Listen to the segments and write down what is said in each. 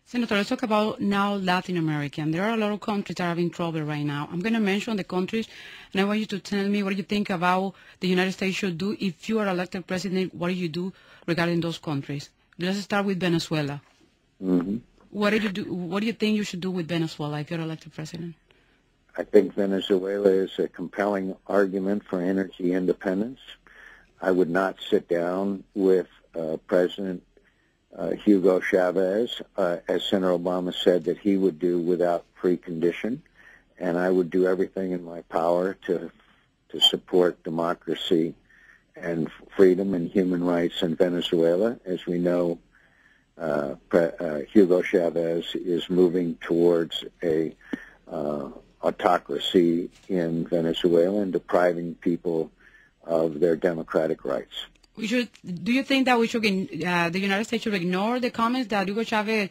Senator, let's talk about now Latin America. And there are a lot of countries that are in trouble right now. I'm going to mention the countries, and I want you to tell me what you think about the United States should do. If you are elected president, what do you do regarding those countries? Let's start with Venezuela. Mm-hmm. What do you think you should do with Venezuela if you're elected president? I think Venezuela is a compelling argument for energy independence. I would not sit down with President Hugo Chavez, as Senator Obama said that he would do without precondition, and I would do everything in my power to support democracy and freedom and human rights in Venezuela. As we know, Hugo Chavez is moving towards a autocracy in Venezuela and depriving people of their democratic rights. Do you think that the United States should ignore the comments that Hugo Chavez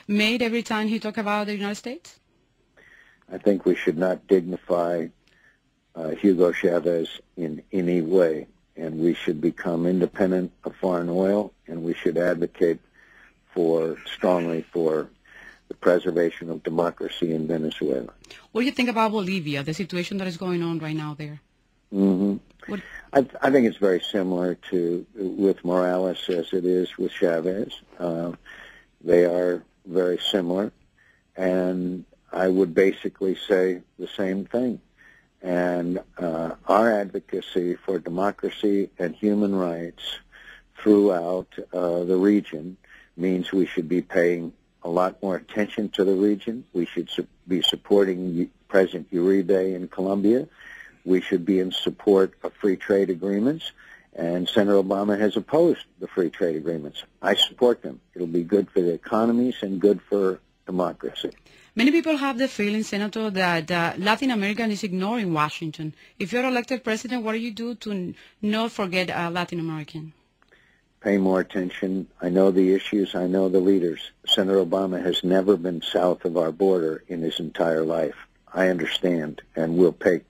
made every time he talked about the United States? I think we should not dignify Hugo Chavez in any way, and we should become independent of foreign oil, and we should advocate strongly for the preservation of democracy in Venezuela. What do you think about Bolivia, the situation that is going on right now there? Mm-hmm. I think it's very similar with Morales as it is with Chavez. They are very similar, and I would basically say the same thing. And our advocacy for democracy and human rights throughout the region means we should be paying a lot more attention to the region. We should be supporting President Uribe in Colombia. We should be in support of free trade agreements, and Senator Obama has opposed the free trade agreements. I support them. It'll be good for the economies and good for democracy. Many people have the feeling, Senator, that Latin America is ignoring Washington. If you're elected president, what do you do to not forget Latin American? Pay more attention. I know the issues. I know the leaders. Senator Obama has never been south of our border in his entire life. I understand, and we'll pay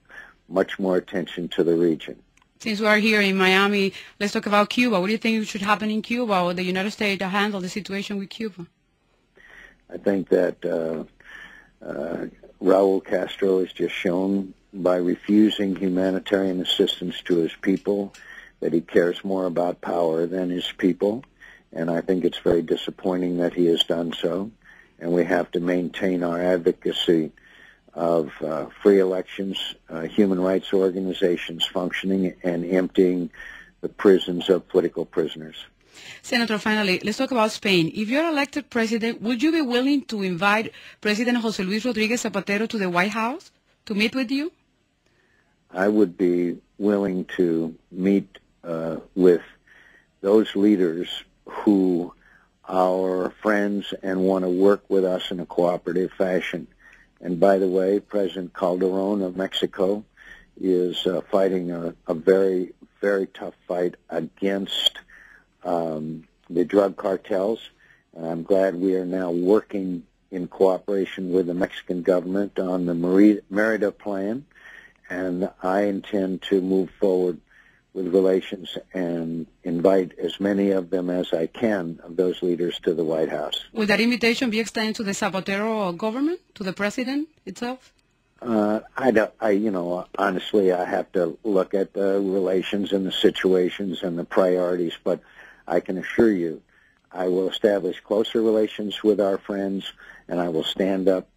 much more attention to the region. Since we are here in Miami, let's talk about Cuba. What do you think should happen in Cuba, or the United States to handle the situation with Cuba? I think that Raul Castro has just shown by refusing humanitarian assistance to his people that he cares more about power than his people, and I think it's very disappointing that he has done so, and we have to maintain our advocacy of free elections, human rights organizations functioning, and emptying the prisons of political prisoners. Senator, finally, let's talk about Spain. If you're elected president, would you be willing to invite President José Luis Rodríguez Zapatero to the White House to meet with you? I would be willing to meet with those leaders who are friends and want to work with us in a cooperative fashion. And by the way, President Calderón of Mexico is fighting a very, very tough fight against the drug cartels. And I'm glad we are now working in cooperation with the Mexican government on the Merida plan. And I intend to move forward with relations and invite as many of them as I can, of those leaders, to the White House. Will that invitation be extended to the Zapatero government, to the president itself? Honestly, I have to look at the relations and the situations and the priorities, but I can assure you I will establish closer relations with our friends, and I will stand up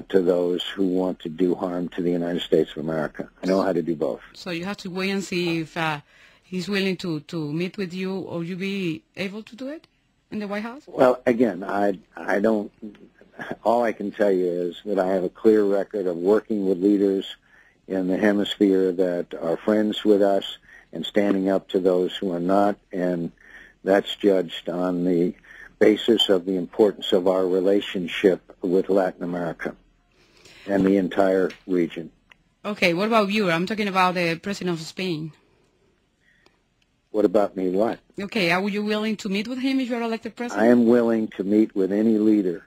to those who want to do harm to the United States of America. I know how to do both. So you have to wait and see if he's willing to meet with you, or you be able to do it in the White House? Well, again, I don't. All I can tell you is that I have a clear record of working with leaders in the hemisphere that are friends with us and standing up to those who are not, and that's judged on the basis of the importance of our relationship with Latin America and the entire region. Okay, what about you? I'm talking about the president of Spain. What about me? What? Okay, are you willing to meet with him if you're elected president? I am willing to meet with any leader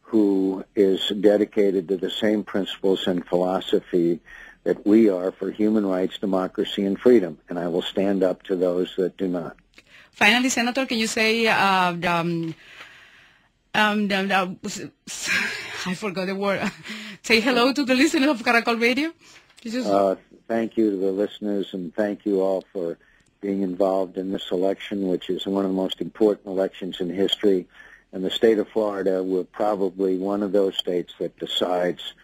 who is dedicated to the same principles and philosophy that we are for human rights, democracy, and freedom, and I will stand up to those that do not. Finally, Senator, can you say I forgot the word. Say hello to the listeners of Caracol Radio. Thank you to the listeners, and thank you all for being involved in this election, which is one of the most important elections in history. And the state of Florida will probably one of those states that decides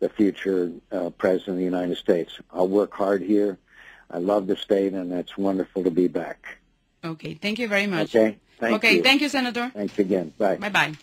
the future president of the United States. I'll work hard here. I love the state, and it's wonderful to be back. Okay, thank you very much. Okay, thank you. Thank you, Senator. Thanks again. Bye. Bye-bye.